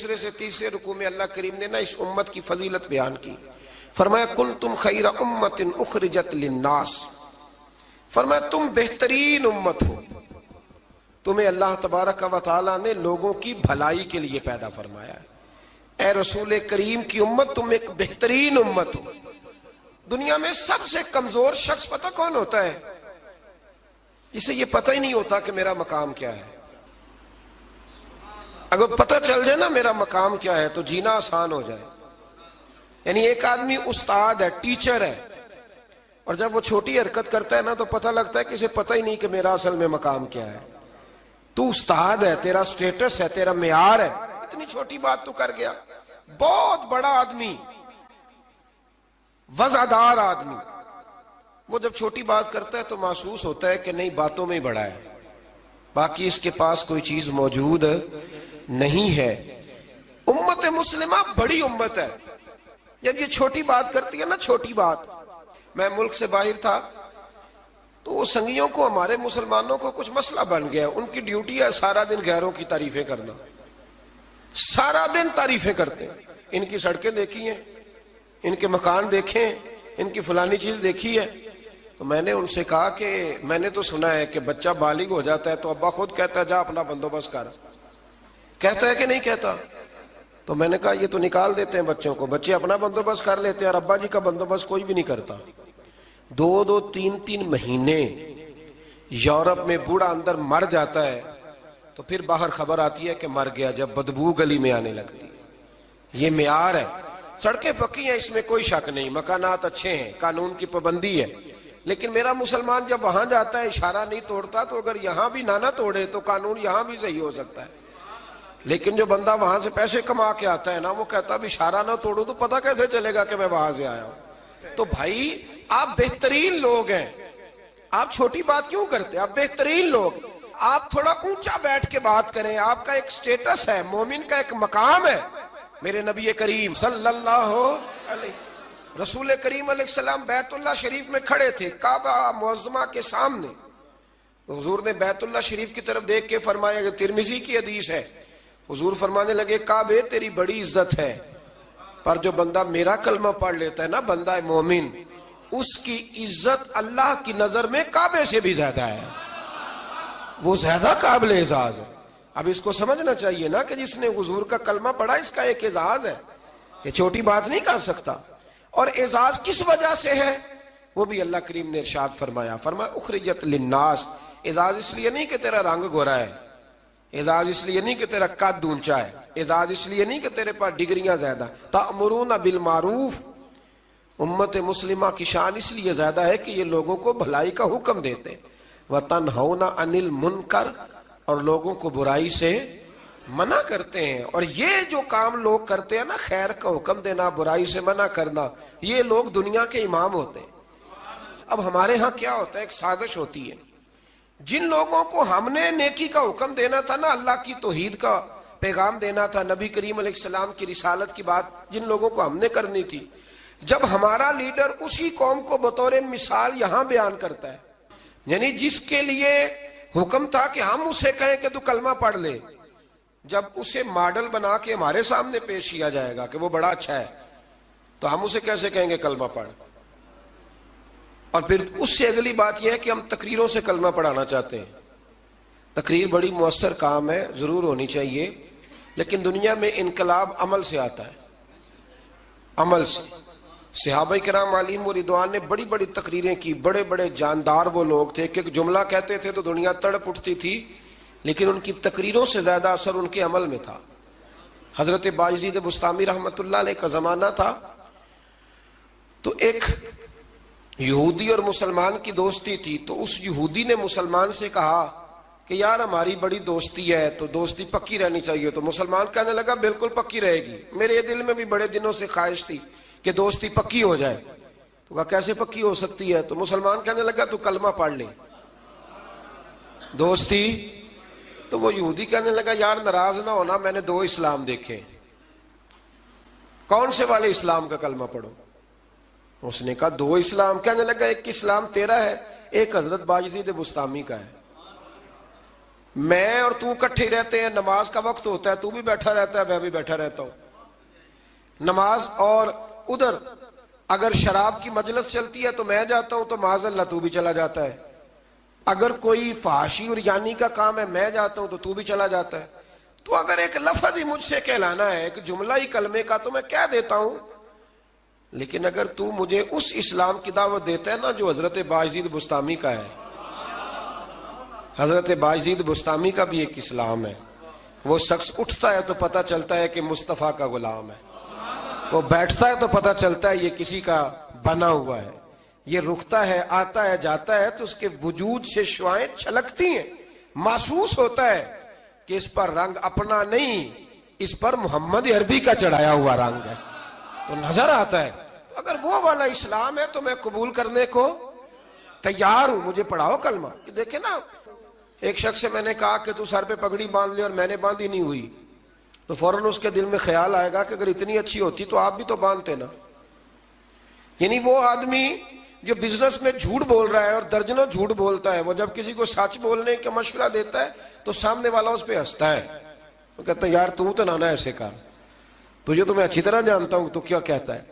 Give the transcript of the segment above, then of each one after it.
دوسرے سے تیسرے رکوع میں اللہ کریم نے نا اس امت کی فضیلت بیان کی. فرمایا کنتم خیر امت اخرجت للناس، فرمایا تم بہترین امت ہو، تمہیں اللہ تبارک و تعالیٰ نے لوگوں کی بھلائی کے لیے پیدا فرمایا ہے. اے رسول کریم کی امت، تم ایک بہترین امت ہو. دنیا میں سب سے کمزور شخص پتہ کون ہوتا ہے؟ جسے یہ پتہ ہی نہیں ہوتا کہ میرا مقام کیا ہے. اگر پتہ چل جائے نا میرا مقام کیا ہے تو جینا آسان ہو جائے. یعنی ایک آدمی استاد ہے، ٹیچر ہے، اور جب وہ چھوٹی حرکت کرتا ہے نا تو پتہ لگتا ہے کہ اسے پتہ ہی نہیں کہ میرا اصل میں مقام کیا ہے. تو استاد ہے، تیرا سٹیٹس ہے، تیرا معیار ہے، اتنی چھوٹی بات تو کر گیا. بہت بڑا آدمی، وزعدار آدمی، وہ جب چھوٹی بات کرتا ہے تو محسوس ہوتا ہے کہ نہیں باتوں میں ہی بڑا ہے، باقی اس کے پاس کوئی چیز موجود نہیں ہے. امت مسلمہ بڑی امت ہے. جب یہ چھوٹی بات کرتی ہے نا، چھوٹی بات، میں ملک سے باہر تھا تو وہ سنگیوں کو، ہمارے مسلمانوں کو کچھ مسئلہ بن گیا. ان کی ڈیوٹی ہے سارا دن غیروں کی تعریفیں کرنا، سارا دن تعریفیں کرتے ہیں. ان کی سڑکیں دیکھی ہیں، ان کے مکان دیکھیں، ان کی فلانی چیز دیکھی ہے. تو میں نے ان سے کہا کہ میں نے تو سنا ہے کہ بچہ بالغ ہو جاتا ہے تو ابا خود کہتا ہے جا اپنا بندوبست کر. کہتا ہے کہ نہیں کہتا؟ تو میں نے کہا یہ تو نکال دیتے ہیں بچوں کو، بچے اپنا بندوبست کر لیتے ہیں اور ابا جی کا بندوبست کوئی بھی نہیں کرتا. 2-2 3-3 مہینے یورپ میں بوڑھا اندر مر جاتا ہے تو پھر باہر خبر آتی ہے کہ مر گیا، جب بدبو گلی میں آنے لگتی. یہ معیار ہے. سڑکیں پکی ہیں، اس میں کوئی شک نہیں، مکانات اچھے ہیں، قانون کی پابندی ہے. لیکن میرا مسلمان جب وہاں جاتا ہے اشارہ نہیں توڑتا، تو اگر یہاں بھی نہ توڑے تو قانون یہاں بھی صحیح ہو سکتا ہے. لیکن جو بندہ وہاں سے پیسے کما کے آتا ہے نا، وہ کہتا اب اشارہ نہ توڑو تو پتہ کیسے چلے گا کہ میں وہاں سے آیا ہوں. تو بھائی آپ بہترین لوگ ہیں، آپ چھوٹی بات کیوں کرتے؟ آپ بہترین لوگ. آپ تھوڑا اونچا بیٹھ کے بات کریں. آپ کا ایک سٹیٹس ہے، مومن کا ایک مقام ہے. میرے نبی کریم صلی اللہ علیہ، رسول کریم علیہ السلام بیت اللہ شریف میں کھڑے تھے، کعبہ معظمہ کے سامنے. حضور نے بیت اللہ شریف کی طرف دیکھ کے فرمایا، کہ ترمذی کی حدیث ہے، حضور فرمانے لگے کعبے تیری بڑی عزت ہے، پر جو بندہ میرا کلمہ پڑھ لیتا ہے نا، بندہ مومن، اس کی عزت اللہ کی نظر میں کعبے سے بھی زیادہ ہے، وہ زیادہ قابل اعزاز ہے. اب اس کو سمجھنا چاہیے نا کہ جس نے حضور کا کلمہ پڑھا اس کا ایک اعزاز ہے، یہ چھوٹی بات نہیں کر سکتا. اور اعزاز کس وجہ سے ہے وہ بھی اللہ کریم نے ارشاد فرمایا. فرمایا اخرجت للناس. اعزاز اس لیے نہیں کہ تیرا رنگ گورا ہے، اعزاز اس لیے نہیں کہ تیرا قد اونچا ہے، اعزاز اس لیے نہیں کہ تیرے پاس ڈگریاں زیادہ. تأمرون بالمعروف. امت مسلمہ کی شان اس لیے زیادہ ہے کہ یہ لوگوں کو بھلائی کا حکم دیتے ہیں، وَتَنْهَوْنَ عَنِ الْمُنْكَرِ، اور لوگوں کو برائی سے منع کرتے ہیں. اور یہ جو کام لوگ کرتے ہیں نا، خیر کا حکم دینا، برائی سے منع کرنا، یہ لوگ دنیا کے امام ہوتے ہیں. اب ہمارے ہاں کیا ہوتا ہے، ایک سازش ہوتی ہے. جن لوگوں کو ہم نے نیکی کا حکم دینا تھا نا، اللہ کی توحید کا پیغام دینا تھا، نبی کریم علیہ السلام کی رسالت کی بات جن لوگوں کو ہم نے کرنی تھی، جب ہمارا لیڈر اسی قوم کو بطور مثال یہاں بیان کرتا ہے، یعنی جس کے لیے حکم تھا کہ ہم اسے کہیں کہ تو کلمہ پڑھ لے، جب اسے ماڈل بنا کے ہمارے سامنے پیش کیا جائے گا کہ وہ بڑا اچھا ہے، تو ہم اسے کیسے کہیں گے کلمہ پڑھ؟ اور پھر اس سے اگلی بات یہ ہے کہ ہم تقریروں سے کلمہ پڑھانا چاہتے ہیں. تقریر بڑی مؤثر کام ہے، ضرور ہونی چاہیے، لیکن دنیا میں انقلاب عمل سے آتا ہے، عمل سے. صحابہ کرام علیہم رضوان نے بڑی بڑی تقریریں کی، بڑے بڑے جاندار وہ لوگ تھے کہ ایک جملہ کہتے تھے تو دنیا تڑپ اٹھتی تھی، لیکن ان کی تقریروں سے زیادہ اثر ان کے عمل میں تھا. حضرت بایزید بسطامی رحمۃ اللہ علیہ کا زمانہ تھا، تو ایک یہودی اور مسلمان کی دوستی تھی. تو اس یہودی نے مسلمان سے کہا کہ یار ہماری بڑی دوستی ہے تو دوستی پکی رہنی چاہیے. تو مسلمان کہنے لگا بالکل پکی رہے گی، میرے دل میں بھی بڑے دنوں سے خواہش تھی کہ دوستی پکی ہو جائے. تو کہا کیسے پکی ہو سکتی ہے؟ تو مسلمان کہنے لگا تو کلمہ پڑھ لے، دوستی. تو وہ یہودی کہنے لگا یار ناراض نہ ہونا، میں نے 2 اسلام دیکھے، کون سے والے اسلام کا کلمہ پڑھو؟ اس نے کہا 2 اسلام. کہنے لگا ایک اسلام تیرا ہے، ایک حضرت بایزید بسطامی کا ہے. میں اور تو اکٹھے ہی رہتے ہیں, نماز کا وقت ہوتا ہے تو بھی بیٹھا رہتا ہے, میں بھی بیٹھا رہتا ہوں. نماز اور ادھر اگر شراب کی مجلس چلتی ہے تو میں جاتا ہوں, تو معاذ اللہ تو بھی چلا جاتا ہے. اگر کوئی فحاشی اور یعنی کا کام ہے میں جاتا ہوں تو بھی چلا جاتا ہے. تو اگر ایک لفظ ہی مجھ سے کہلانا ہے, ایک جملہ ہی کلمے کا, تو میں کہہ دیتا ہوں. لیکن اگر تو مجھے اس اسلام کی دعوت دیتا ہے نا جو حضرت باجید بستامی کا ہے, حضرت باجید بستامی کا بھی ایک اسلام ہے. وہ شخص اٹھتا ہے تو پتہ چلتا ہے کہ مصطفیٰ کا غلام ہے, وہ بیٹھتا ہے تو پتہ چلتا ہے یہ کسی کا بنا ہوا ہے, یہ رکتا ہے, آتا ہے, جاتا ہے تو اس کے وجود سے شعائیں چھلکتی ہیں, محسوس ہوتا ہے کہ اس پر رنگ اپنا نہیں, اس پر محمد عربی کا چڑھایا ہوا رنگ ہے, تو نظر آتا ہے. تو اگر وہ والا اسلام ہے تو میں قبول کرنے کو تیار ہوں. مجھے پڑھاؤ کلمہ. کہ دیکھیں نا, ایک شخص سے میں نے کہا کہ تو سر پہ پگڑی باندھ لے, اور میں نے باندھی نہیں ہوئی, تو فوراً اس کے دل میں خیال آئے گا کہ اگر اتنی اچھی ہوتی تو آپ بھی تو باندھتے نا. یعنی وہ آدمی جو بزنس میں جھوٹ بول رہا ہے اور درجنوں جھوٹ بولتا ہے, وہ جب کسی کو سچ بولنے کا مشورہ دیتا ہے تو سامنے والا اس پہ ہنستا ہے, وہ کہتا ہے یار تو نہ ایسے کر, تجھے تو میں اچھی طرح جانتا ہوں تو کیا کہتا ہے.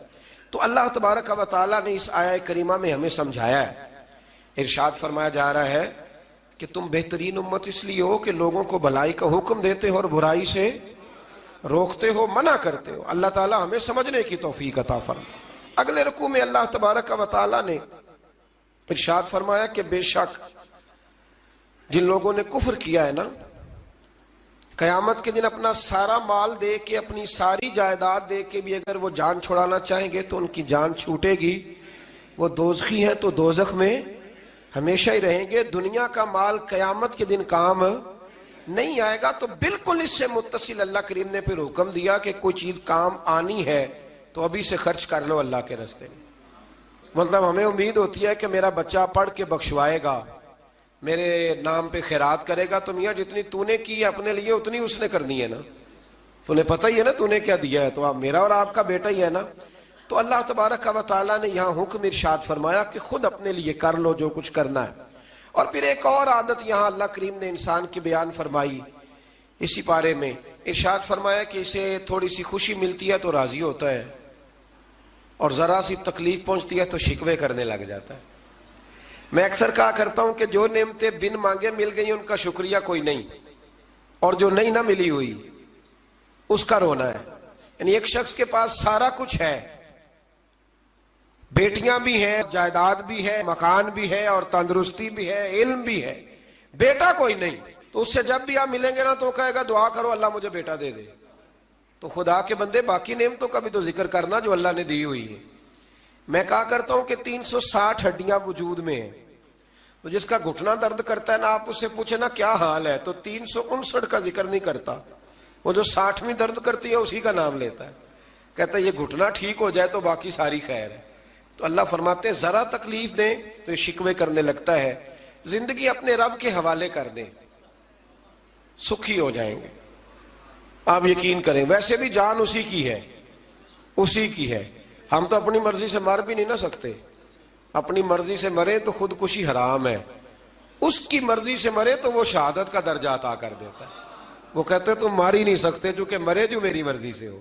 تو اللہ تبارک و تعالیٰ نے اس آیہ کریمہ میں ہمیں سمجھایا ہے. ارشاد فرمایا جا رہا ہے کہ تم بہترین امت اس لیے ہو کہ لوگوں کو بھلائی کا حکم دیتے ہو اور برائی سے روکتے ہو, منع کرتے ہو. اللہ تعالیٰ ہمیں سمجھنے کی توفیق عطا فرمائے. اگلے رکوع میں اللہ تبارک و تعالیٰ نے ارشاد فرمایا کہ بے شک جن لوگوں نے کفر کیا ہے نا, قیامت کے دن اپنا سارا مال دے کے, اپنی ساری جائیداد دے کے بھی اگر وہ جان چھڑانا چاہیں گے تو ان کی جان چھوٹے گی. وہ دوزخی ہیں تو دوزخ میں ہمیشہ ہی رہیں گے. دنیا کا مال قیامت کے دن کام نہیں آئے گا. تو بالکل اس سے متصل اللہ کریم نے پھر حکم دیا کہ کوئی چیز کام آنی ہے تو ابھی سے خرچ کر لو اللہ کے راستے میں. مطلب ہمیں امید ہوتی ہے کہ میرا بچہ پڑھ کے بخشوائے گا, میرے نام پہ خیرات کرے گا, تو میاں جتنی تو نے کی ہے اپنے لیے اتنی اس نے کرنی ہے نا, تو نے پتہ ہی ہے نا تو نے کیا دیا ہے, تو آپ میرا اور آپ کا بیٹا ہی ہے نا. تو اللہ تبارک و تعالیٰ نے یہاں حکم ارشاد فرمایا کہ خود اپنے لیے کر لو جو کچھ کرنا ہے. اور پھر ایک اور عادت یہاں اللہ کریم نے انسان کی بیان فرمائی اسی پارے میں. ارشاد فرمایا کہ اسے تھوڑی سی خوشی ملتی ہے تو راضی ہوتا ہے, اور ذرا سی تکلیف پہنچتی ہے تو شکوے کرنے لگ جاتا ہے. میں اکثر کہا کرتا ہوں کہ جو نعمتیں بن مانگے مل گئی ان کا شکریہ کوئی نہیں, اور جو نہیں نہ ملی ہوئی اس کا رونا ہے. یعنی ایک شخص کے پاس سارا کچھ ہے, بیٹیاں بھی ہیں, جائیداد بھی ہے, مکان بھی ہے, اور تندرستی بھی ہے, علم بھی ہے, بیٹا کوئی نہیں, تو اس سے جب بھی آپ ملیں گے نا تو کہے گا دعا کرو اللہ مجھے بیٹا دے دے. تو خدا کے بندے باقی نعمتوں کا بھی تو ذکر کرنا جو اللہ نے دی ہوئی ہے. میں کہا کرتا ہوں کہ 360 ہڈیاں وجود میں ہیں, تو جس کا گھٹنا درد کرتا ہے نا آپ اس سے پوچھیں نا کیا حال ہے, تو 359 کا ذکر نہیں کرتا, وہ جو 60ویں درد کرتی ہے اسی کا نام لیتا ہے, کہتا ہے یہ گھٹنا ٹھیک ہو جائے تو باقی ساری خیر ہے. تو اللہ فرماتے ہیں ذرا تکلیف دیں تو یہ شکوے کرنے لگتا ہے. زندگی اپنے رب کے حوالے کر دیں, سکھی ہو جائیں گے. آپ یقین کریں, ویسے بھی جان اسی کی ہے, اسی کی ہے. ہم تو اپنی مرضی سے مر بھی نہیں نہ سکتے, اپنی مرضی سے مرے تو خودکشی حرام ہے, اس کی مرضی سے مرے تو وہ شہادت کا درجہ عطا کر دیتا ہے. وہ کہتے تم مار ہی نہیں سکتے چونکہ مرے جو میری مرضی سے ہو,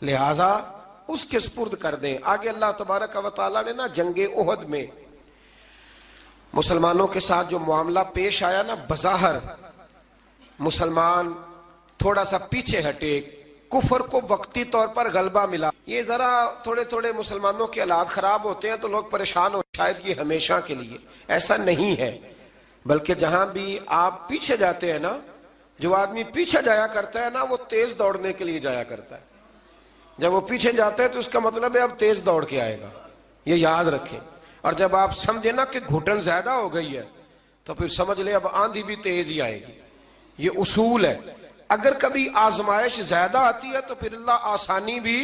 لہٰذا اس کے سپرد کر دیں. آگے اللہ تبارک و تعالیٰ نے نا جنگ احد میں مسلمانوں کے ساتھ جو معاملہ پیش آیا نا, بظاہر مسلمان تھوڑا سا پیچھے ہٹے, کفر کو وقتی طور پر غلبہ ملا. یہ ذرا تھوڑے تھوڑے مسلمانوں کے حالات خراب ہوتے ہیں تو لوگ پریشان ہو, شاید یہ ہمیشہ کے لیے. ایسا نہیں ہے, بلکہ جہاں بھی آپ پیچھے جاتے ہیں نا, جو آدمی پیچھے جایا کرتا ہے نا وہ تیز دوڑنے کے لیے جایا کرتا ہے. جب وہ پیچھے جاتا ہے تو اس کا مطلب ہے اب تیز دوڑ کے آئے گا, یہ یاد رکھیں. اور جب آپ سمجھے نا کہ گھٹن زیادہ ہو گئی ہے تو پھر سمجھ لیں اب آندھی بھی تیز ہی آئے گی. یہ اصول ہے. اگر کبھی آزمائش زیادہ آتی ہے تو پھر اللہ آسانی بھی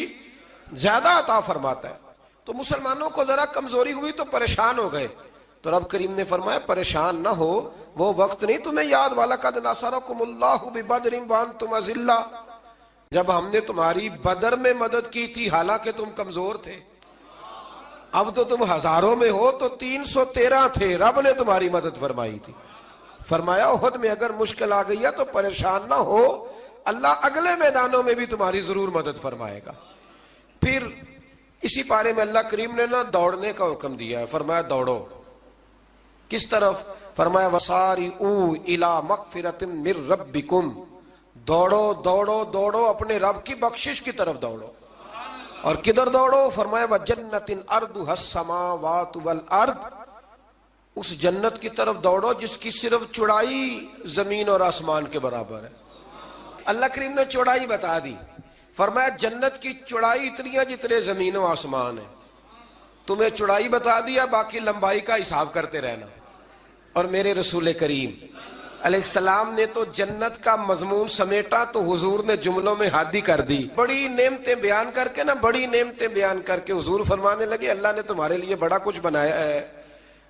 زیادہ عطا فرماتا ہے. تو مسلمانوں کو ذرا کمزوری ہوئی تو پریشان ہو گئے, تو رب کریم نے فرمایا پریشان نہ ہو, وہ وقت نہیں تمہیں یاد والا قد نصرکم اللہ ببدر وانتم اذلہ, جب ہم نے تمہاری بدر میں مدد کی تھی حالانکہ تم کمزور تھے. اب تو تم ہزاروں میں ہو, تو 313 تھے, رب نے تمہاری مدد فرمائی تھی. فرمایا احد میں اگر مشکل آ گئی ہے تو پریشان نہ ہو، اللہ اگلے میدانوں میں بھی تمہاری ضرور مدد فرمائے گا۔ پھر اسی پارے میں اللہ کریم نے دوڑنے کا حکم دیا ہے، فرمایا دوڑو۔ کس طرف؟ فرمایا وَسَارِعُوا إِلَىٰ مَغْفِرَةٍ مِّن رَبِّكُمْ، دوڑو دوڑو دوڑو اپنے رب کی بخشش کی طرف دوڑو۔ اور کدھر دوڑو؟ فرمایا وَجَنَّةٍ أَرْضُهَا السَّمَاوَاتُ وَالْأَرْضُ، اس جنت کی طرف دوڑو جس کی صرف چوڑائی زمین اور آسمان کے برابر ہے۔ اللہ کریم نے چوڑائی بتا دی، فرمایا جنت کی چوڑائی اتنی ہے جتنے زمین و آسمان ہے۔ تمہیں چوڑائی بتا دیا، باقی لمبائی کا حساب کرتے رہنا۔ اور میرے رسول کریم علیہ السلام نے تو جنت کا مضمون سمیٹا تو حضور نے جملوں میں حد ہی کر دی۔ بڑی نعمتیں بیان کر کے بڑی نعمتیں بیان کر کے حضور فرمانے لگے اللہ نے تمہارے لیے بڑا کچھ بنایا ہے،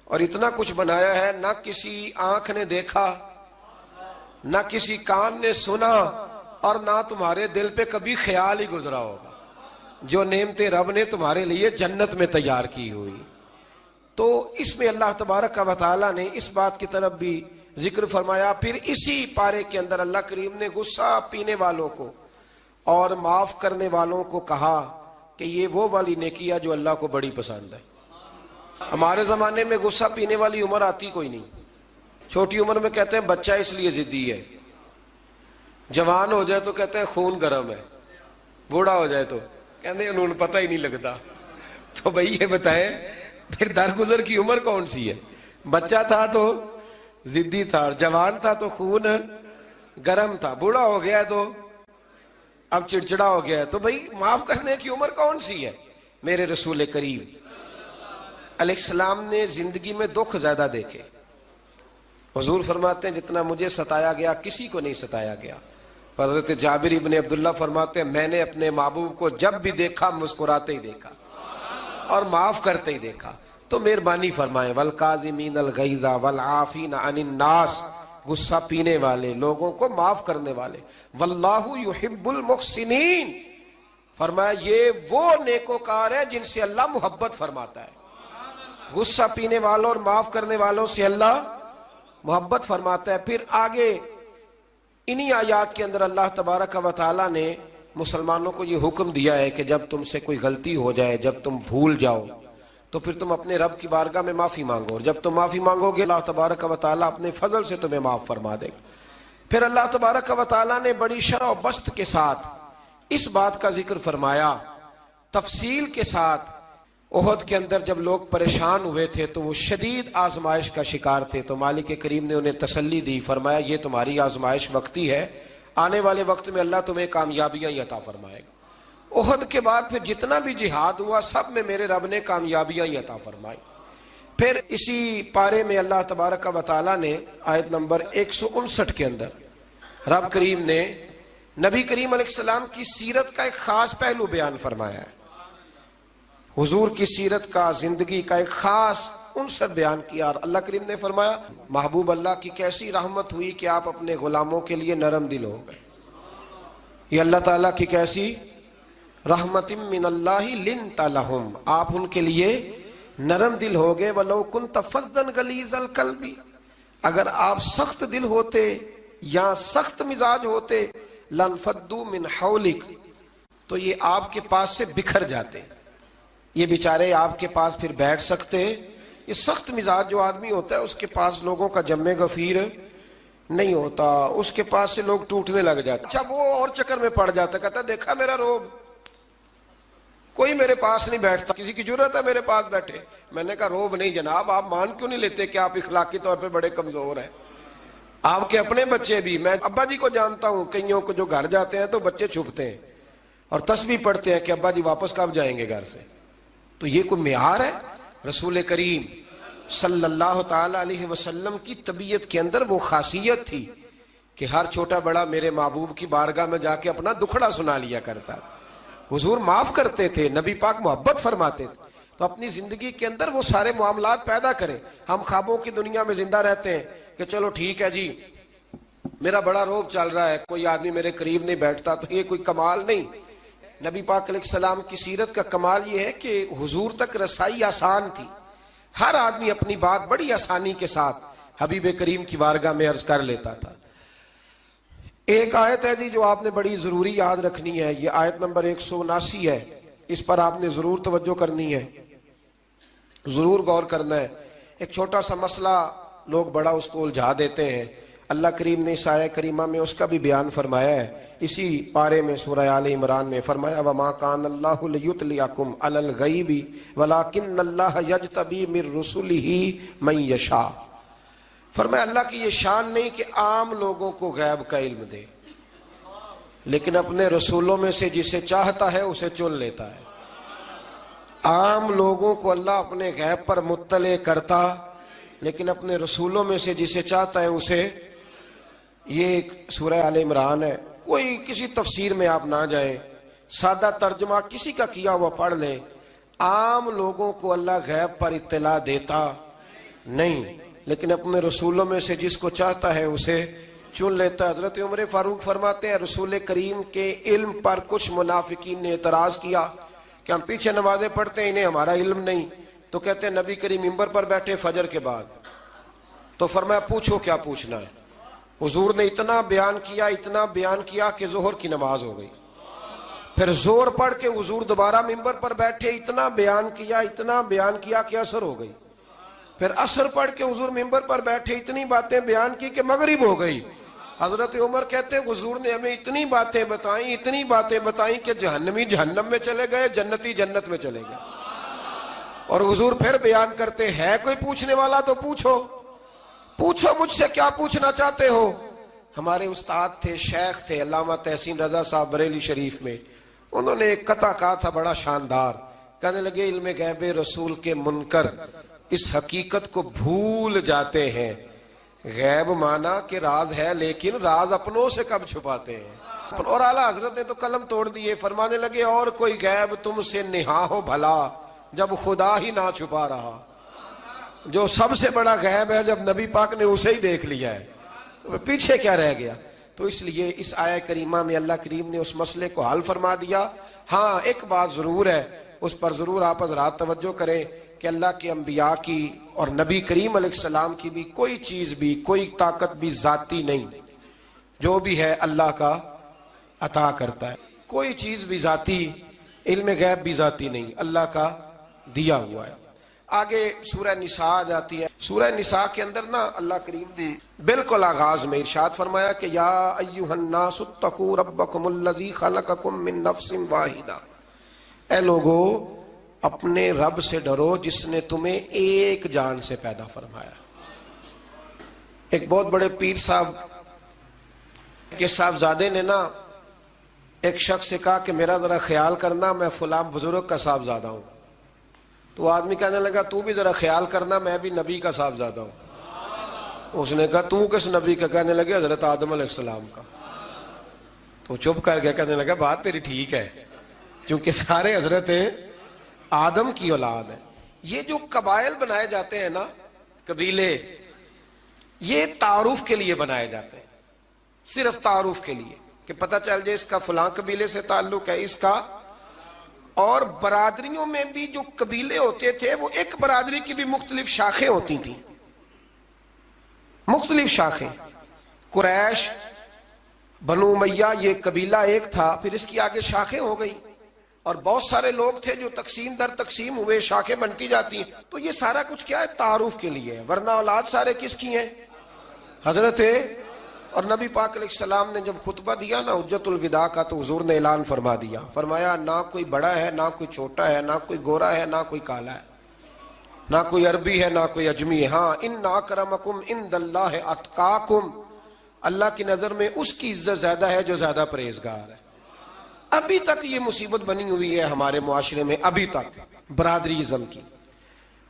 اور اتنا کچھ بنایا ہے نہ کسی آنکھ نے دیکھا، نہ کسی کان نے سنا، اور نہ تمہارے دل پہ کبھی خیال ہی گزرا ہوگا، جو نعمتیں رب نے تمہارے لیے جنت میں تیار کی ہوئی۔ تو اس میں اللہ تبارک و تعالیٰ نے اس بات کی طرف بھی ذکر فرمایا۔ پھر اسی پارے کے اندر اللہ کریم نے غصہ پینے والوں کو اور معاف کرنے والوں کو کہا کہ یہ وہ والی نیکی ہے جو اللہ کو بڑی پسند ہے۔ ہمارے زمانے میں غصہ پینے والی عمر آتی کوئی نہیں، چھوٹی عمر میں کہتے ہیں بچہ اس لیے ضدی ہے، جوان ہو جائے تو کہتے ہیں خون گرم ہے، بوڑھا ہو جائے تو کہتے ہیں انہوں پتہ ہی نہیں لگتا۔ تو بھائی یہ بتائیں پھر درگزر کی عمر کون سی ہے؟ بچہ تھا تو ضدی تھا، اور جوان تھا تو خون گرم تھا، بوڑھا ہو گیا تو اب چڑچڑا ہو گیا ہے۔ تو بھائی معاف کرنے کی عمر کون سی ہے؟ میرے رسول کریم علیہ السلام نے زندگی میں دکھ زیادہ دیکھے۔ حضور فرماتے ہیں جتنا مجھے ستایا گیا کسی کو نہیں ستایا گیا۔ حضرت جابر ابن عبداللہ فرماتے ہیں میں نے اپنے محبوب کو جب بھی دیکھا مسکراتے ہی دیکھا اور معاف کرتے ہی دیکھا۔ تو مہربانی فرمائیں والکاظمین الغیظ والعافین عن الناس، غصہ پینے والے لوگوں کو معاف کرنے والے، واللہ یحب المحسنین، فرمایا یہ وہ نیکوکار ہیں جن سے اللہ محبت فرماتا ہے۔ غصہ پینے والوں اور معاف کرنے والوں سے اللہ محبت فرماتا ہے۔ پھر آگے انہی آیات کے اندر اللہ تبارک و تعالیٰ نے مسلمانوں کو یہ حکم دیا ہے کہ جب تم سے کوئی غلطی ہو جائے، جب تم بھول جاؤ تو پھر تم اپنے رب کی بارگاہ میں معافی مانگو، اور جب تم معافی مانگو گے اللہ تبارک و تعالیٰ اپنے فضل سے تمہیں معاف فرما دے گا۔ پھر اللہ تبارک و تعالیٰ نے بڑی شرح و بسط کے ساتھ اس بات کا ذکر فرمایا، تفصیل کے ساتھ۔ احد کے اندر جب لوگ پریشان ہوئے تھے تو وہ شدید آزمائش کا شکار تھے، تو مالک کریم نے انہیں تسلی دی، فرمایا یہ تمہاری آزمائش وقتی ہے، آنے والے وقت میں اللہ تمہیں کامیابیاں ہی عطا فرمائے گا۔ احد کے بعد پھر جتنا بھی جہاد ہوا سب میں میرے رب نے کامیابیاں ہی عطا فرمائی۔ پھر اسی پارے میں اللہ تبارک و تعالیٰ نے آیت نمبر 159 کے اندر رب کریم نے نبی کریم علیہ السلام کی سیرت کا ایک خاص پہلو بیان فرمایا ہے، حضور کی سیرت کا، زندگی کا ایک خاص عنصر بیان کیا، اور اللہ کریم نے فرمایا محبوب اللہ کی کیسی رحمت ہوئی کہ آپ اپنے غلاموں کے لیے نرم دل ہو گئے۔ یہ اللہ تعالیٰ کی کیسی رحمت من اللہ لنت لہم، آپ ان کے لیے نرم دل ہو گئے۔ وَلَوْ كُنْتَ فَظًّا غَلِيظَ الْقَلْبِ، اگر آپ سخت دل ہوتے یا سخت مزاج ہوتے، لَانْفَضُّوا مِنْ حَوْلِكَ، تو یہ آپ کے پاس سے بکھر جاتے، یہ بیچارے آپ کے پاس پھر بیٹھ سکتے۔ یہ سخت مزاج جو آدمی ہوتا ہے اس کے پاس لوگوں کا جمع غفیر نہیں ہوتا، اس کے پاس سے لوگ ٹوٹنے لگ جاتے۔ اچھا وہ اور چکر میں پڑ جاتا، کہتا دیکھا میرا روب، کوئی میرے پاس نہیں بیٹھتا، کسی کی ضرورت ہے میرے پاس بیٹھے؟ میں نے کہا روب نہیں جناب، آپ مان کیوں نہیں لیتے کہ آپ اخلاقی طور پہ بڑے کمزور ہیں؟ آپ کے اپنے بچے بھی، میں ابا جی کو جانتا ہوں، کئیوں کو جو گھر جاتے ہیں تو بچے چھپتے ہیں اور تسبیح پڑھتے ہیں کہ ابا جی واپس کب جائیں گے گھر سے۔ تو یہ کوئی معیار ہے؟ رسول کریم صلی اللہ تعالی علیہ وسلم کی طبیعت کے اندر وہ خاصیت تھی کہ ہر چھوٹا بڑا میرے محبوب کی بارگاہ میں جا کے اپنا دکھڑا سنا لیا کرتا، حضور معاف کرتے تھے، نبی پاک محبت فرماتے تھے۔ تو اپنی زندگی کے اندر وہ سارے معاملات پیدا کریں۔ ہم خوابوں کی دنیا میں زندہ رہتے ہیں کہ چلو ٹھیک ہے جی میرا بڑا روب چل رہا ہے، کوئی آدمی میرے قریب نہیں بیٹھتا، تو یہ کوئی کمال نہیں۔ نبی پاک علیہ السلام کی سیرت کا کمال یہ ہے کہ حضور تک رسائی آسان تھی، ہر آدمی اپنی بات بڑی آسانی کے ساتھ حبیب کریم کی بارگاہ میں عرض کر لیتا تھا۔ ایک آیت ہے جی جو آپ نے بڑی ضروری یاد رکھنی ہے، یہ آیت نمبر 179 ہے، اس پر آپ نے ضرور توجہ کرنی ہے، ضرور غور کرنا ہے۔ ایک چھوٹا سا مسئلہ لوگ بڑا اس کو الجھا دیتے ہیں، اللہ کریم نے اس آیت کریمہ میں اس کا بھی بیان فرمایا ہے۔ اسی پارے میں سورہ آل عمران میں فرمایا وَمَا كَانَ اللَّهُ لِيُطْلِعَكُمْ عَلَى الْغَيْبِ وَلَكِنَّ اللَّهَ يَجْتَبِي مِن رُّسُلِهِ مَن يَشَاءُ۔ فرمایا اللہ کی یہ شان نہیں کہ عام لوگوں کو غیب کا علم دے، لیکن اپنے رسولوں میں سے جسے چاہتا ہے اسے چن لیتا ہے۔ عام لوگوں کو اللہ اپنے غیب پر مطلع کرتا، لیکن اپنے رسولوں میں سے جسے چاہتا ہے اسے، یہ ایک سورہ آل عمران ہے، کوئی کسی تفسیر میں آپ نہ جائیں، سادہ ترجمہ کسی کا کیا ہوا پڑھ لیں۔ عام لوگوں کو اللہ غیب پر اطلاع دیتا نہیں، لیکن اپنے رسولوں میں سے جس کو چاہتا ہے اسے چن لیتا ہے۔ حضرت عمر فاروق فرماتے ہیں رسول کریم کے علم پر کچھ منافقین نے اعتراض کیا کہ ہم پیچھے نمازیں پڑھتے ہیں، انہیں ہمارا علم نہیں، تو کہتے ہیں نبی کریم منبر پر بیٹھے فجر کے بعد، تو فرمایا پوچھو کیا پوچھنا ہے۔ حضور نے اتنا بیان کیا کہ ظہر کی نماز ہو گئی۔ پھر زور پڑھ کے حضور دوبارہ منبر پر بیٹھے، اتنا بیان کیا کہ عصر ہو گئی۔ پھر عصر پڑھ کے حضور منبر پر بیٹھے، اتنی باتیں بیان کی کہ مغرب ہو گئی۔ حضرت عمر کہتے ہیں حضور نے ہمیں اتنی باتیں بتائیں کہ جہنمی جہنم میں چلے گئے، جنتی جنت میں چلے گئے۔ اور حضور پھر بیان کرتے ہے کوئی پوچھنے والا تو پوچھو مجھ سے کیا پوچھنا چاہتے ہو۔ ہمارے استاد تھے، شیخ تھے علامہ تحسین رضا صاحب بریلی شریف میں، انہوں نے ایک قطعہ کہا تھا بڑا شاندار، کہنے لگے علم غیب رسول کے منکر اس حقیقت کو بھول جاتے ہیں، غیب مانا کہ راز ہے لیکن راز اپنوں سے کب چھپاتے ہیں۔ اور اعلیٰ حضرت نے تو قلم توڑ دیے، فرمانے لگے اور کوئی غیب تم سے نہا ہو بھلا جب خدا ہی نہ چھپا رہا۔ جو سب سے بڑا غیب ہے جب نبی پاک نے اسے ہی دیکھ لیا ہے تو پیچھے کیا رہ گیا۔ تو اس لیے اس آیت کریمہ میں اللہ کریم نے اس مسئلے کو حل فرما دیا۔ ہاں ایک بات ضرور ہے، اس پر ضرور آپ حضرات توجہ کریں کہ اللہ کے انبیاء کی اور نبی کریم علیہ السلام کی بھی کوئی چیز بھی، کوئی طاقت بھی ذاتی نہیں، جو بھی ہے اللہ کا عطا کرتا ہے۔ کوئی چیز بھی ذاتی، علم غیب بھی ذاتی نہیں، اللہ کا دیا ہوا ہے۔ آگے سورہ نساء آ جاتی ہے۔ سورہ نساء کے اندر نا اللہ کریم نے بالکل آغاز میں ارشاد فرمایا کہ یا ایھا الناس اتقوا ربکم الذی خلقکم من نفس واحدہ، اے لوگو اپنے رب سے ڈرو جس نے تمہیں ایک جان سے پیدا فرمایا۔ ایک بہت بڑے پیر صاحب کے صاحبزادے نے نا ایک شخص سے کہا کہ میرا ذرا خیال کرنا، میں فلاں بزرگ کا صاحبزادہ ہوں۔ تو آدمی کہنے لگا تو بھی ذرا خیال کرنا، میں بھی نبی کا صاحبزادہ ہوں۔ اس نے کہا تو کس نبی کا؟ کہنے لگے حضرت آدم علیہ السلام کا۔ تو چپ کر گیا، کہنے لگا بات تیری ٹھیک ہے، کیونکہ سارے حضرت آدم کی اولاد ہے۔ یہ جو قبائل بنائے جاتے ہیں نا، قبیلے، یہ تعارف کے لیے بنائے جاتے ہیں، صرف تعارف کے لیے کہ پتہ چل جائے اس کا فلاں قبیلے سے تعلق ہے، اس کا۔ اور برادریوں میں بھی جو قبیلے ہوتے تھے وہ ایک برادری کی بھی مختلف شاخیں ہوتی تھیں، مختلف شاخیں۔ قریش، بنو امیہ یہ قبیلہ ایک تھا، پھر اس کی آگے شاخیں ہو گئی، اور بہت سارے لوگ تھے جو تقسیم در تقسیم ہوئے، شاخیں بنتی جاتی ہیں۔ تو یہ سارا کچھ کیا ہے؟ تعارف کے لیے ہے، ورنہ اولاد سارے کس کی ہیں؟ حضرت۔ اور نبی پاک علیہ السلام نے جب خطبہ دیا نا حجت الوداع کا، تو حضور نے اعلان فرما دیا، فرمایا نہ کوئی بڑا ہے، نہ کوئی چھوٹا ہے، نہ کوئی گورا ہے، نہ کوئی کالا ہے، نہ کوئی عربی ہے، نہ کوئی اجمی ہے۔ ہاں ان اکرمکم عند اللہ اتقاکم، اللہ کی نظر میں اس کی عزت زیادہ ہے جو زیادہ پرہیزگار ہے۔ ابھی تک یہ مصیبت بنی ہوئی ہے ہمارے معاشرے میں، ابھی تک برادریزم کی،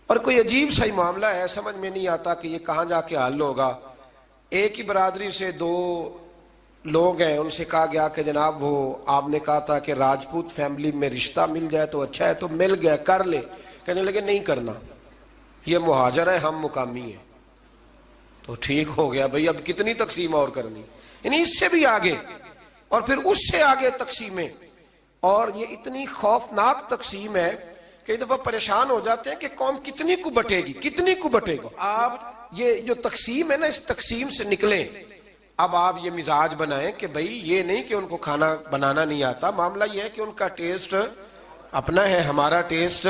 اور کوئی عجیب سا ہی معاملہ ہے، سمجھ میں نہیں آتا کہ یہ کہاں جا کے حل ہوگا۔ ایک ہی برادری سے دو لوگ ہیں، ان سے کہا گیا کہ جناب وہ آپ نے کہا تھا کہ راجپوت فیملی میں رشتہ مل جائے تو اچھا ہے، تو مل گیا، کر لے۔ کہنے لگے نہیں کرنا، یہ مہاجر ہے، ہم مقامی ہیں۔ تو ٹھیک ہو گیا بھئی، اب کتنی تقسیم اور کرنی، یعنی اس سے بھی آگے اور پھر اس سے آگے تقسیمیں، اور یہ اتنی خوفناک تقسیم ہے کئی دفعہ پریشان ہو جاتے ہیں کہ قوم کتنی کو بٹے گی، کتنی کو بٹے گی۔ آپ یہ جو تقسیم ہے نا، اس تقسیم سے نکلیں. اب آپ یہ مزاج بنائیں کہ بھئی یہ نہیں کہ ان کو کھانا بنانا نہیں آتا، معاملہ یہ ہے کہ ان کا ٹیسٹ اپنا ہے، ہمارا ٹیسٹ.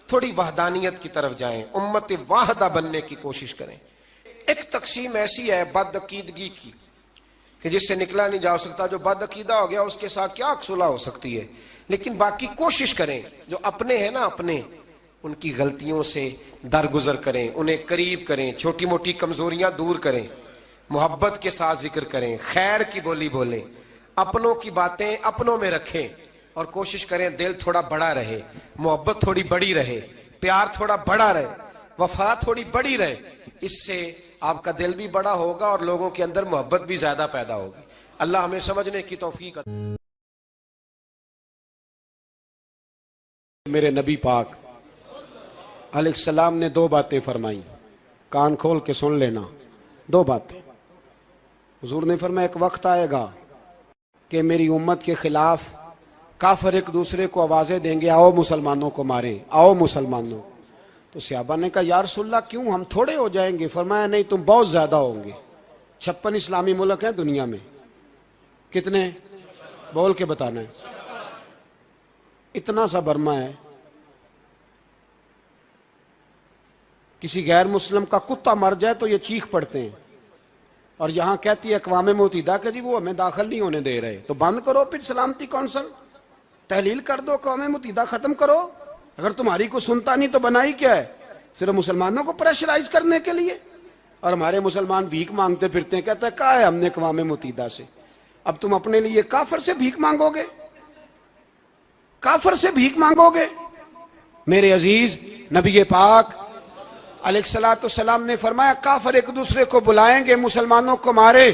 تھوڑی وحدانیت کی طرف جائیں، امت واحدہ بننے کی کوشش کریں. ایک تقسیم ایسی ہے بد عقیدگی کی کہ جس سے نکلا نہیں جا سکتا. جو بد عقیدہ ہو گیا اس کے ساتھ کیا صلح ہو سکتی ہے؟ لیکن باقی کوشش کریں، جو اپنے ہیں نا اپنے، ان کی غلطیوں سے درگزر کریں، انہیں قریب کریں، چھوٹی موٹی کمزوریاں دور کریں، محبت کے ساتھ ذکر کریں، خیر کی بولی بولیں، اپنوں کی باتیں اپنوں میں رکھیں، اور کوشش کریں دل تھوڑا بڑا رہے، محبت تھوڑی بڑی رہے، پیار تھوڑا بڑا رہے، وفا تھوڑی بڑی رہے. اس سے آپ کا دل بھی بڑا ہوگا اور لوگوں کے اندر محبت بھی زیادہ پیدا ہوگی. اللہ ہمیں سمجھنے کی توفیق عطا. میرے نبی پاک علیہ السلام نے دو باتیں فرمائی، کان کھول کے سن لینا. دو باتیں حضور نے فرمایا ایک وقت آئے گا کہ میری امت کے خلاف کافر ایک دوسرے کو آوازیں دیں گے، آؤ مسلمانوں کو ماریں، آؤ مسلمانوں. تو صحابہ نے کہا یا رسول اللہ کیوں، ہم تھوڑے ہو جائیں گے؟ فرمایا نہیں، تم بہت زیادہ ہوں گے. 56 اسلامی ملک ہیں دنیا میں، کتنے بول کے بتانا ہے؟ اتنا سا برما ہے. کسی غیر مسلم کا کتا مر جائے تو یہ چیخ پڑتے ہیں، اور یہاں کہتی ہے اقوام متحدہ کہ جی وہ ہمیں داخل نہیں ہونے دے رہے. تو بند کرو پھر سلامتی کونسل، تحلیل کر دو، اقوام متحدہ ختم کرو. اگر تمہاری کو سنتا نہیں تو بنائی کیا ہے؟ صرف مسلمانوں کو پریشرائز کرنے کے لیے. اور ہمارے مسلمان بھیک مانگتے پھرتے ہیں، کہتے ہیں کہا ہے ہم نے اقوام متحدہ سے. اب تم اپنے لیے کافر سے بھیک مانگو گے؟ کافر سے بھیک مانگو گے؟ میرے عزیز نبی پاک علیہ السلام نے فرمایا کافر ایک دوسرے کو بلائیں گے مسلمانوں کو مارے.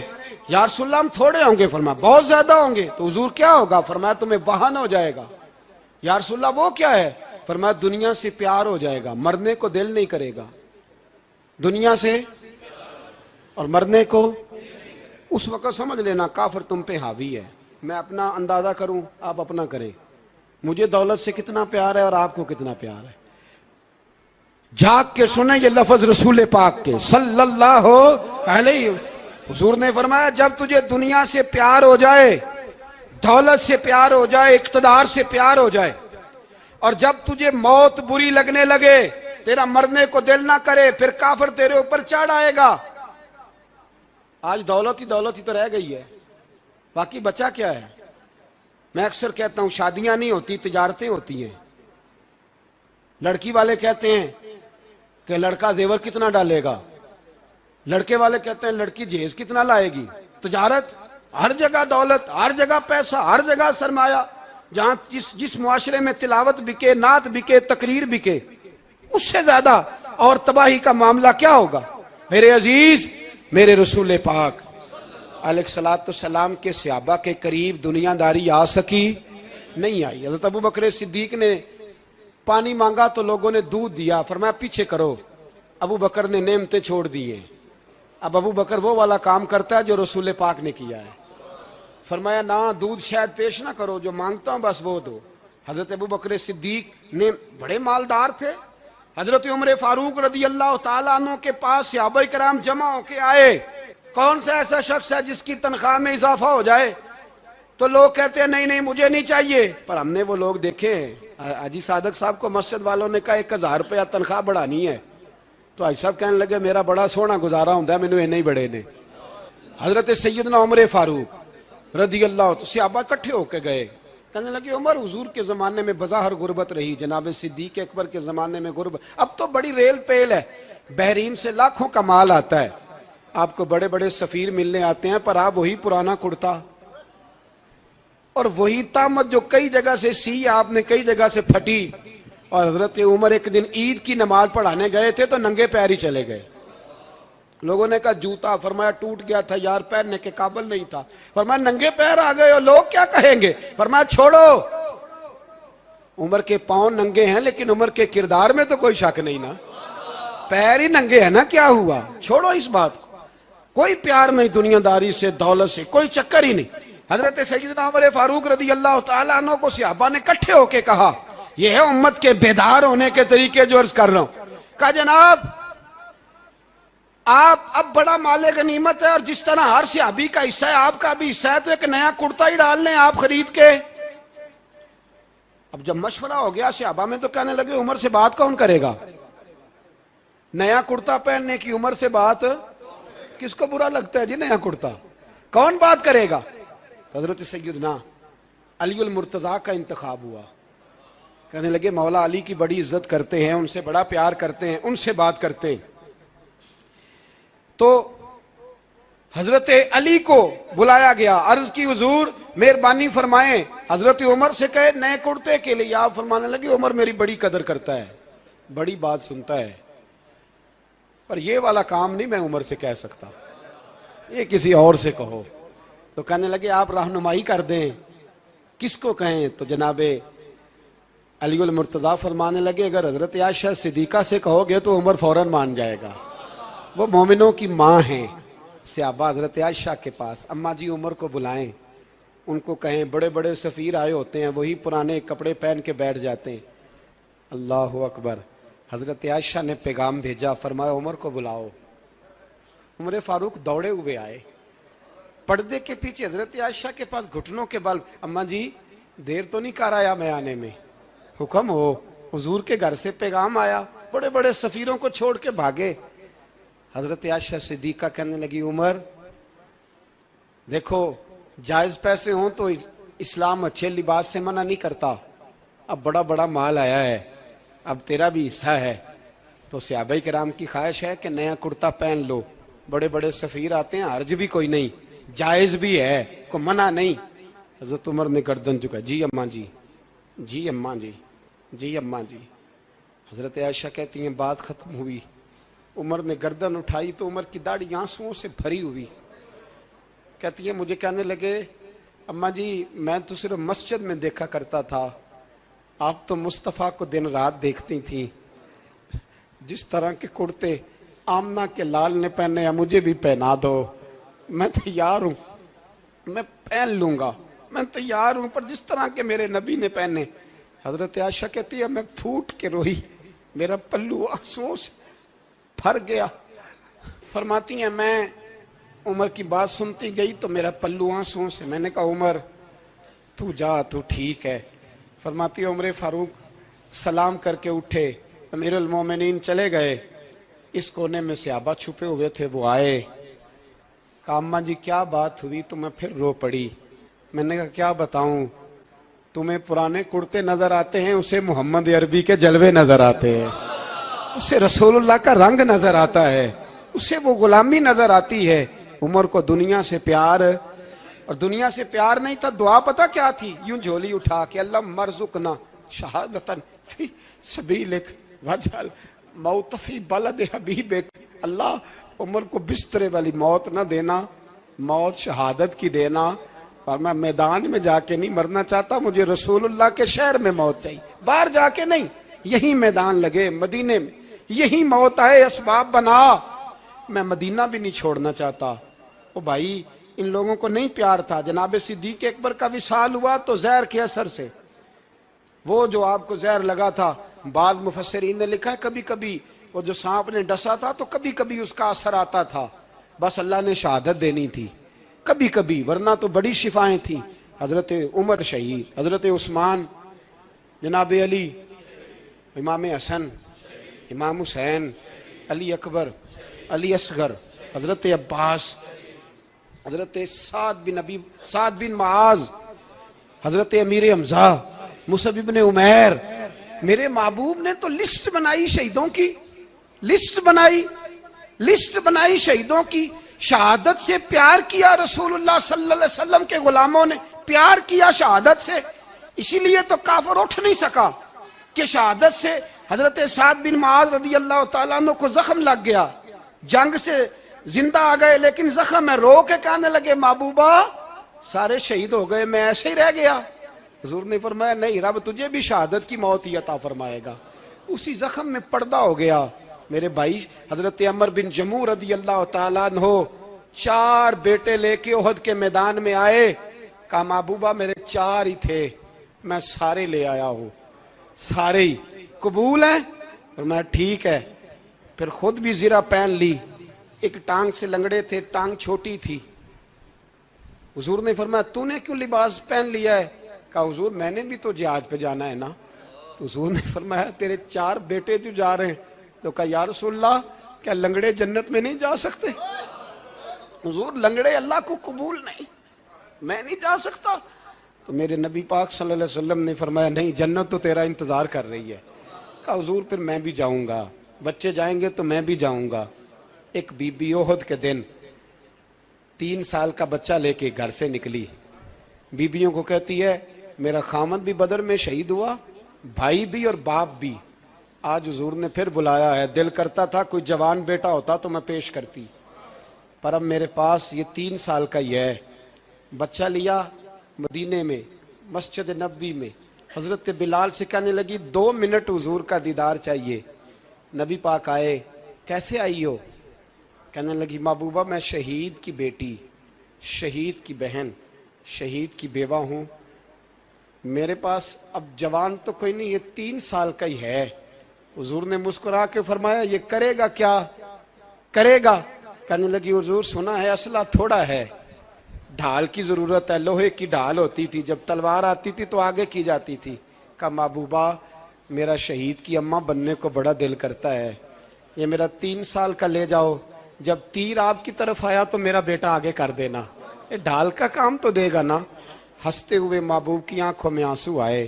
یا رسول اللہ ہم تھوڑے ہوں گے؟ فرمایا بہت زیادہ ہوں گے. تو حضور کیا ہوگا؟ فرمایا تمہیں وہن ہو جائے گا. یا رسول اللہ وہ کیا ہے؟ فرمایا دنیا سے پیار ہو جائے گا، مرنے کو دل نہیں کرے گا. دنیا سے اور مرنے کو. اس وقت سمجھ لینا کافر تم پہ حاوی ہے. میں اپنا اندازہ کروں، آپ اپنا کریں. مجھے دولت سے کتنا پیار ہے اور آپ کو کتنا پیار ہے. جھاگ کے سنیں یہ لفظ رسول پاک کے صلی اللہ علیہ. حضور نے فرمایا جب تجھے دنیا سے پیار ہو جائے، دولت سے پیار ہو جائے، اقتدار سے پیار ہو جائے، اور جب تجھے موت بری لگنے لگے، تیرا مرنے کو دل نہ کرے، پھر کافر تیرے اوپر چڑھ آئے گا. آج دولت ہی تو رہ گئی ہے، باقی بچا کیا ہے؟ میں اکثر کہتا ہوں شادیاں نہیں ہوتی، تجارتیں ہوتی ہیں. لڑکی والے کہتے ہیں کہ لڑکا زیور کتنا ڈالے گا، لڑکے والے کہتے ہیں لڑکی جہیز کتنا لائے گی. تجارت، ہر جگہ دولت، ہر جگہ پیسہ، ہر جگہ سرمایہ. جہاں جس معاشرے میں تلاوت بکے، نعت بکے، تقریر بکے، اس سے زیادہ اور تباہی کا معاملہ کیا ہوگا؟ میرے عزیز میرے رسول پاک علیہ السلام کے صحابہ کے قریب دنیا داری آ سکی؟ نہیں آئی. حضرت ابو بکر صدیق نے پانی مانگا تو لوگوں نے دودھ دیا، فرمایا پیچھے کرو. ابو بکر نے نعمتیں چھوڑ دی ہیں. اب ابو بکر وہ والا کام کرتا ہے جو رسول پاک نے کیا ہے. فرمایا نہ دودھ شاید پیش نہ کرو، جو مانگتا ہوں بس وہ دو. حضرت ابو بکر صدیق نے بڑے مالدار تھے. حضرت عمر فاروق رضی اللہ تعالیٰ عنہ کے پاس صحابہ کرام جمع ہو کے آئے. کون سا ایسا شخص ہے جس کی تنخواہ میں اضافہ ہو جائے؟ تو لوگ کہتے ہیں نہیں مجھے نہیں چاہیے. پر ہم نے وہ لوگ دیکھے ہیں. حاجی صادق صاحب کو مسجد والوں نے کہا 1000 روپیہ تنخواہ بڑھانی ہے، تو حاجی صاحب کہنے لگے میرا بڑا سونا گزارا ہوتا ہے، مینوں نہیں بڑے نے. حضرت سیدنا عمر فاروق رضی اللہ تو صحابہ اکٹھے ہو کے گئے. کہنے لگے عمر حضور کے زمانے میں بظاہر غربت رہی، جناب صدیق اکبر کے زمانے میں غربت، اب تو بڑی ریل پیل ہے، بحرین سے لاکھوں کا مال آتا ہے، آپ کو بڑے بڑے سفیر ملنے آتے ہیں، پر آپ وہی پرانا کرتا اور وہی تامت جو کئی جگہ سے سی آپ نے کئی جگہ سے پھٹی. اور حضرت عمر ایک دن عید کی نماز پڑھانے گئے تھے تو ننگے پیر ہی چلے گئے. لوگوں نے کہا جوتا، فرمایا ٹوٹ گیا تھا یار، پہننے کے قابل نہیں تھا. فرمایا ننگے پیر آ گئے اور لوگ کیا کہیں گے؟ فرمایا چھوڑو، عمر کے پاؤں ننگے ہیں لیکن عمر کے کردار میں تو کوئی شک نہیں نا، پیر ہی ننگے ہیں نا، کیا ہوا؟ چھوڑو اس بات کو. کوئی پیار نہیں دنیا داری سے، دولت سے، کوئی چکر ہی نہیں. حضرت سیدنا عمر فاروق رضی اللہ تعالیٰ عنہ کو صحابہ نے اکٹھے ہو کے کہا، یہ ہے امت کے بیدار ہونے کے طریقے جو عرض کر رہا ہوں. کہا جناب آپ اب بڑا مال غنیمت ہے اور جس طرح ہر صحابی کا حصہ ہے آپ کا بھی حصہ ہے، تو ایک نیا کرتا ہی ڈال لیں آپ خرید کے۔ اب جب مشورہ ہو گیا صحابہ میں تو کہنے لگے عمر سے بات کون کرے گا؟ نیا کرتا پہننے کی عمر سے بات کس کو برا لگتا ہے جی؟ نیا کرتا کون بات کرے گا؟ حضرت سیدنا علی المرتضیٰ کا انتخاب ہوا۔ کہنے لگے مولا علی کی بڑی عزت کرتے ہیں، ان سے بڑا پیار کرتے ہیں، ان سے بات کرتے ہیں۔ تو حضرت علی کو بلایا گیا، عرض کی حضور مہربانی فرمائیں حضرت عمر سے کہے نئے کرتے کے لیے۔ آپ فرمانے لگے عمر میری بڑی قدر کرتا ہے، بڑی بات سنتا ہے، پر یہ والا کام نہیں میں عمر سے کہہ سکتا، یہ کسی اور سے کہو۔ تو کہنے لگے آپ رہنمائی کر دیں کس کو کہیں؟ تو جناب علی المرتضیٰ فرمانے لگے اگر حضرت عائشہ صدیقہ سے کہو گے تو عمر فوراً مان جائے گا، وہ مومنوں کی ماں ہیں۔ صحابہ حضرت عائشہ کے پاس، اماں جی عمر کو بلائیں، ان کو کہیں بڑے بڑے سفیر آئے ہوتے ہیں، وہی پرانے کپڑے پہن کے بیٹھ جاتے ہیں۔ اللہ اکبر۔ حضرت عائشہ نے پیغام بھیجا، فرمایا عمر کو بلاؤ۔ عمر فاروق دوڑے ہوئے آئے، پردے کے پیچھے حضرت عائشہ کے پاس گھٹنوں کے بل، اماں جی دیر تو نہیں کر آیا میں آنے میں؟ حکم ہو، حضور کے گھر سے پیغام آیا، بڑے بڑے سفیروں کو چھوڑ کے بھاگے۔ حضرت عائشہ صدیقہ کہنے لگی عمر دیکھو جائز پیسے ہوں تو اسلام اچھے لباس سے منع نہیں کرتا، اب بڑا بڑا مال آیا ہے، اب تیرا بھی حصہ ہے، تو صحابہ کرام کی خواہش ہے کہ نیا کرتا پہن لو، بڑے بڑے سفیر آتے ہیں، حرج بھی کوئی نہیں، جائز بھی ہے، کوئی منع نہیں۔ حضرت عمر نے گردن جھکا، جی اماں جی، جی اماں جی، جی اماں جی۔ حضرت عائشہ کہتی ہیں بات ختم ہوئی، عمر نے گردن اٹھائی تو عمر کی داڑھی آنسوؤں سے بھری ہوئی۔ کہتی ہے مجھے کہنے لگے اماں جی میں تو صرف مسجد میں دیکھا کرتا تھا، آپ تو مصطفیٰ کو دن رات دیکھتی تھیں، جس طرح کے کرتے آمنہ کے لال نے پہنے ہیں مجھے بھی پہنا دو، میں تیار ہوں، میں پہن لوں گا، میں تیار ہوں، پر جس طرح کے میرے نبی نے پہنے۔ حضرت عائشہ کہتی ہے میں پھوٹ کے روئی، میرا پلو آنسوؤں سے بھر گیا۔ فرماتی ہیں میں عمر کی بات سنتی گئی تو میرا پلو آنسوؤں سے، میں نے کہا عمر تو جا، تو ٹھیک ہے۔ فرماتی ہے عمر فاروق سلام کر کے اٹھے، امیر المومنین چلے گئے، اس کونے میں صحابہ چھپے ہوئے تھے، وہ آئے، کہا اماں جی کیا بات ہوئی؟ تو میں پھر رو پڑی۔ میں نے کہا کیا بتاؤں، تمہیں پرانے کرتے نظر آتے ہیں، اسے محمد عربی کے جلوے نظر آتے ہیں، اسے رسول اللہ کا رنگ نظر آتا ہے، اسے وہ غلامی نظر آتی ہے۔ عمر کو دنیا سے پیار، اور دنیا سے پیار نہیں تھا، دعا پتہ کیا تھی؟ یوں جھولی اٹھا کے اللہ مرزقنا شہادتن فی سبیلک وجعل موت فی بلد حبیبک، اللہ عمر کو بسترے والی موت نہ دینا، موت شہادت کی دینا، اور میں میدان میں جا کے نہیں مرنا چاہتا، مجھے رسول اللہ کے شہر میں موت چاہیے، باہر جا کے نہیں، یہی میدان لگے مدینے میں، یہی موت آئے، اسباب بنا، میں مدینہ بھی نہیں چھوڑنا چاہتا۔ او بھائی ان لوگوں کو نہیں پیار تھا، جناب صدیق اکبر کا وصال ہوا تو زہر کے اثر سے، وہ جو آپ کو زہر لگا تھا، بعض مفسرین نے لکھا ہے کبھی کبھی وہ جو سانپ نے ڈسا تھا تو کبھی کبھی اس کا اثر آتا تھا، بس اللہ نے شہادت دینی تھی کبھی کبھی، ورنہ تو بڑی شفائیں تھیں۔ حضرت عمر شہید، حضرت عثمان، جناب علی، امام حسن، امام حسین، علی اکبر، علی اصغر، حضرت عباس، حضرت سعد بن معاذ، حضرت امیر حمزہ، مصعب بن عمیر۔ میرے محبوب نے تو لسٹ بنائی شہیدوں کی، لسٹ بنائی شہیدوں کی، شہادت سے پیار کیا رسول اللہ صلی اللہ علیہ وسلم کے غلاموں نے، پیار کیا شہادت سے، اسی لیے تو کافر اٹھ نہیں سکا کہ شہادت سے حضرت سعد بن معاذ رضی اللہ تعالیٰ عنہ کو زخم لگ گیا، جنگ سے زندہ آ گئے لیکن زخم ہے، رو کے کہنے لگے محبوبہ سارے شہید ہو گئے میں ایسے ہی رہ گیا۔ حضور نے فرمایا نہیں، رب تجھے بھی شہادت کی موت ہی عطا فرمائے گا۔ اسی زخم میں پردہ ہو گیا۔ میرے بھائی حضرت عمر بن جموع رضی اللہ تعالیٰ عنہ 4 بیٹے لے کے احد کے میدان میں آئے، کہا محبوبہ میرے 4 ہی تھے، میں سارے لے آیا ہوں، سارے ہی قبول ہیں؟ اور میں ٹھیک ہے، پھر خود بھی زرہ پہن لی، ایک ٹانگ سے لنگڑے تھے, ٹانگ چھوٹی تھی. حضور نے فرمایا تو نے کیوں لباس پہن لیا ہے؟ کہا حضور میں نے بھی تو جہاد پہ جانا ہے نا. تو حضور نے فرمایا تیرے 4 بیٹے جو جا رہے ہیں. تو کہا یا رسول اللہ کیا لنگڑے جنت میں نہیں جا سکتے؟ حضور لنگڑے اللہ کو قبول نہیں, میں نہیں جا سکتا. تو میرے نبی پاک صلی اللہ علیہ وسلم نے فرمایا نہیں, جنت تو تیرا انتظار کر رہی ہے. کہا حضور پھر میں بھی جاؤں گا, بچے جائیں گے تو میں بھی جاؤں گا. ایک بی بی احد کے دن 3 سال کا بچہ لے کے گھر سے نکلی. بیبیوں کو کہتی ہے میرا خامد بھی بدر میں شہید ہوا, بھائی بھی اور باپ بھی. آج حضور نے پھر بلایا ہے, دل کرتا تھا کوئی جوان بیٹا ہوتا تو میں پیش کرتی, پر اب میرے پاس یہ 3 سال کا ہی ہے. بچہ لیا مدینے میں مسجد نبوی میں, حضرت بلال سے کہنے لگی 2 منٹ حضور کا دیدار چاہیے. نبی پاک آئے, کیسے آئی ہو؟ کہنے لگی محبوبہ میں شہید کی بیٹی, شہید کی بہن, شہید کی بیوہ ہوں. میرے پاس اب جوان تو کوئی نہیں, یہ 3 سال کا ہی ہے. حضور نے مسکرا کے فرمایا یہ کرے گا کیا کرے گا؟ کہنے لگی حضور سنا ہے اسلحہ تھوڑا ہے, ڈھال کی ضرورت ہے, لوہے کی ڈھال ہوتی تھی, جب تلوار آتی تھی تو آگے کی جاتی تھی. کہا محبوبہ میرا شہید کی اماں بننے کو بڑا دل کرتا ہے, یہ میرا 3 سال کا لے جاؤ, جب تیر آپ کی طرف آیا تو میرا بیٹا آگے کر دینا, یہ ڈھال کا کام تو دے گا نا. ہنستے ہوئے محبوب کی آنکھوں میں آنسو آئے,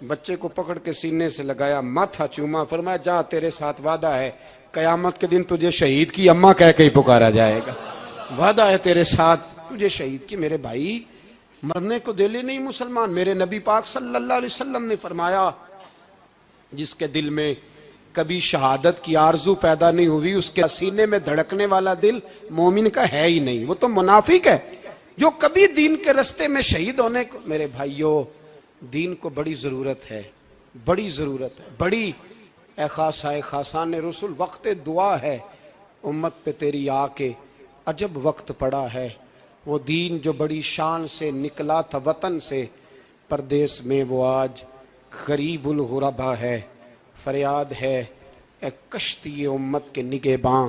بچے کو پکڑ کے سینے سے لگایا, ماتھا چوما, فرمایا جا تیرے ساتھ وعدہ ہے قیامت کے دن تجھے شہید کی اماں کہہ کے ہی پکارا جائے گا. وعدہ ہے تیرے ساتھ تجھے شہید کی. میرے بھائی مرنے کو دل ہی نہیں مسلمان. میرے نبی پاک صلی اللہ علیہ وسلم نے فرمایا جس کے دل میں کبھی شہادت کی آرزو پیدا نہیں ہوئی, اس کے سینے میں دھڑکنے والا دل مومن کا ہے ہی نہیں, وہ تو منافق ہے. جو کبھی دین کے رستے میں شہید ہونے کو, میرے بھائیوں دین کو بڑی ضرورت ہے, بڑی ضرورت ہے, بڑی. اے خاصائے خاصان رسول وقت دعا ہے, امت پہ تیری آ کے عجب وقت پڑا ہے. وہ دین جو بڑی شان سے نکلا تھا وطن سے, پردیس میں وہ آج غریب الغربا ہے. فریاد ہے اے کشتی امت کے نگہباں,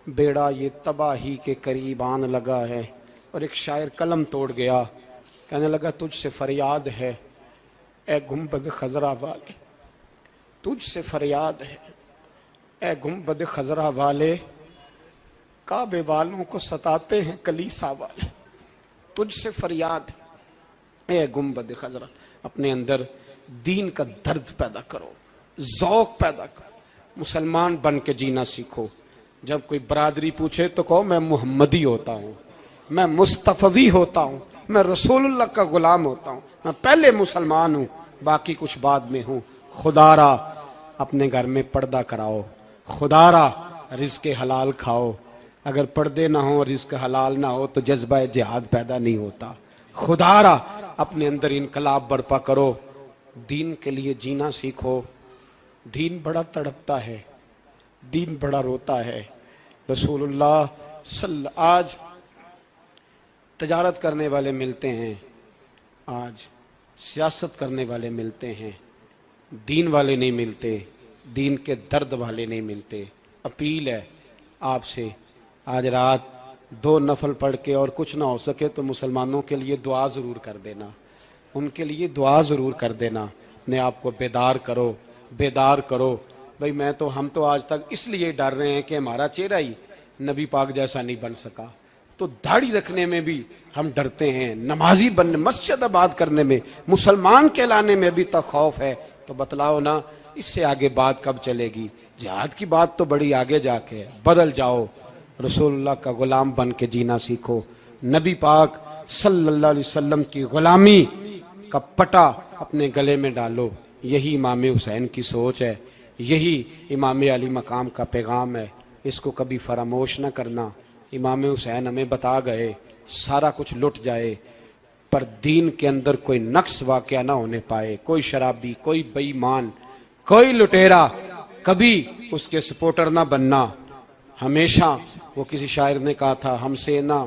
بیڑا یہ تباہی کے قریب آن لگا ہے. اور ایک شاعر قلم توڑ گیا, کہنے لگا تجھ سے فریاد ہے اے گنبد خضرا والے, تجھ سے فریاد ہے اے گنبد خضرا والے, کعبے والوں کو ستاتے ہیں کلیسا والے. تجھ سے فریاد ہے اے گنبد خضرا. اپنے اندر دین کا درد پیدا کرو, ذوق پیدا کرو, مسلمان بن کے جینا سیکھو. جب کوئی برادری پوچھے تو کہو میں محمدی ہوتا ہوں, میں مصطفی ہوتا ہوں, میں رسول اللہ کا غلام ہوتا ہوں, میں پہلے مسلمان ہوں باقی کچھ بعد میں ہوں. خدا را اپنے گھر میں پردہ کراؤ, خدا را رزق حلال کھاؤ. اگر پردے نہ ہوں, رزق حلال نہ ہو تو جذبہ جہاد پیدا نہیں ہوتا. خدا را اپنے اندر انقلاب برپا کرو, دین کے لیے جینا سیکھو. دین بڑا تڑپتا ہے, دین بڑا روتا ہے. رسول اللہ آج تجارت کرنے والے ملتے ہیں, آج سیاست کرنے والے ملتے ہیں, دین والے نہیں ملتے, دین کے درد والے نہیں ملتے. اپیل ہے آپ سے, آج رات 2 نفل پڑھ کے اور کچھ نہ ہو سکے تو مسلمانوں کے لیے دعا ضرور کر دینا, ان کے لیے دعا ضرور کر دینا. اپنے آپ کو بیدار کرو, بیدار کرو. بھئی ہم تو آج تک اس لیے ڈر رہے ہیں کہ ہمارا چہرہ ہی نبی پاک جیسا نہیں بن سکا, تو داڑھی رکھنے میں بھی ہم ڈرتے ہیں, نمازی بننے, مسجد آباد کرنے میں, مسلمان کہلانے میں بھی تک خوف ہے. تو بتلاؤ نا اس سے آگے بات کب چلے گی؟ جہاد کی بات تو بڑی آگے جا کے ہے. بدل جاؤ, رسول اللہ کا غلام بن کے جینا سیکھو. نبی پاک صلی اللہ علیہ وسلم کی غلامی کا پٹا اپنے گلے میں ڈالو. یہی امام حسین کی سوچ ہے, یہی امام علی مقام کا پیغام ہے. اس کو کبھی فراموش نہ کرنا. امام حسین ہمیں بتا گئے سارا کچھ لٹ جائے پر دین کے اندر کوئی نقص واقعہ نہ ہونے پائے. کوئی شرابی, کوئی بے ایمان, کوئی لٹیرا کبھی اس کے سپورٹر نہ بننا. ہمیشہ وہ کسی شاعر نے کہا تھا ہم سے نہ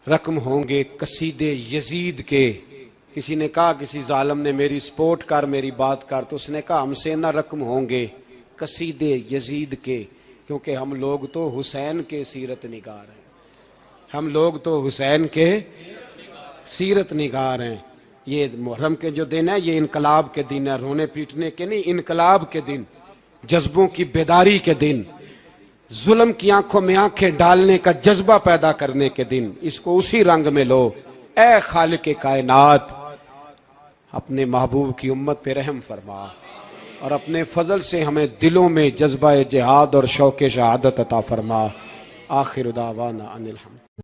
رقم ہوں گے قصیدے یزید کے. کسی نے کہا کسی ظالم نے میری سپورٹ کر, میری بات کر, تو اس نے کہا ہم سے نہ رقم ہوں گے قصیدے یزید کے. کیونکہ ہم لوگ تو حسین کے سیرت نگار ہیں، ہم لوگ تو حسین کے سیرت نگار ہیں۔ یہ محرم کے جو دن ہے یہ انقلاب کے دن ہے، رونے پیٹنے کے نہیں، انقلاب کے دن، جذبوں کی بیداری کے دن، ظلم کی آنکھوں میں آنکھیں ڈالنے کا جذبہ پیدا کرنے کے دن۔ اس کو اسی رنگ میں لو۔ اے خالق کائنات، اپنے محبوب کی امت پہ رحم فرما اور اپنے فضل سے ہمیں دلوں میں جذبہ جہاد اور شوق شہادت عطا فرما۔ آخر دعوانا ان الحمد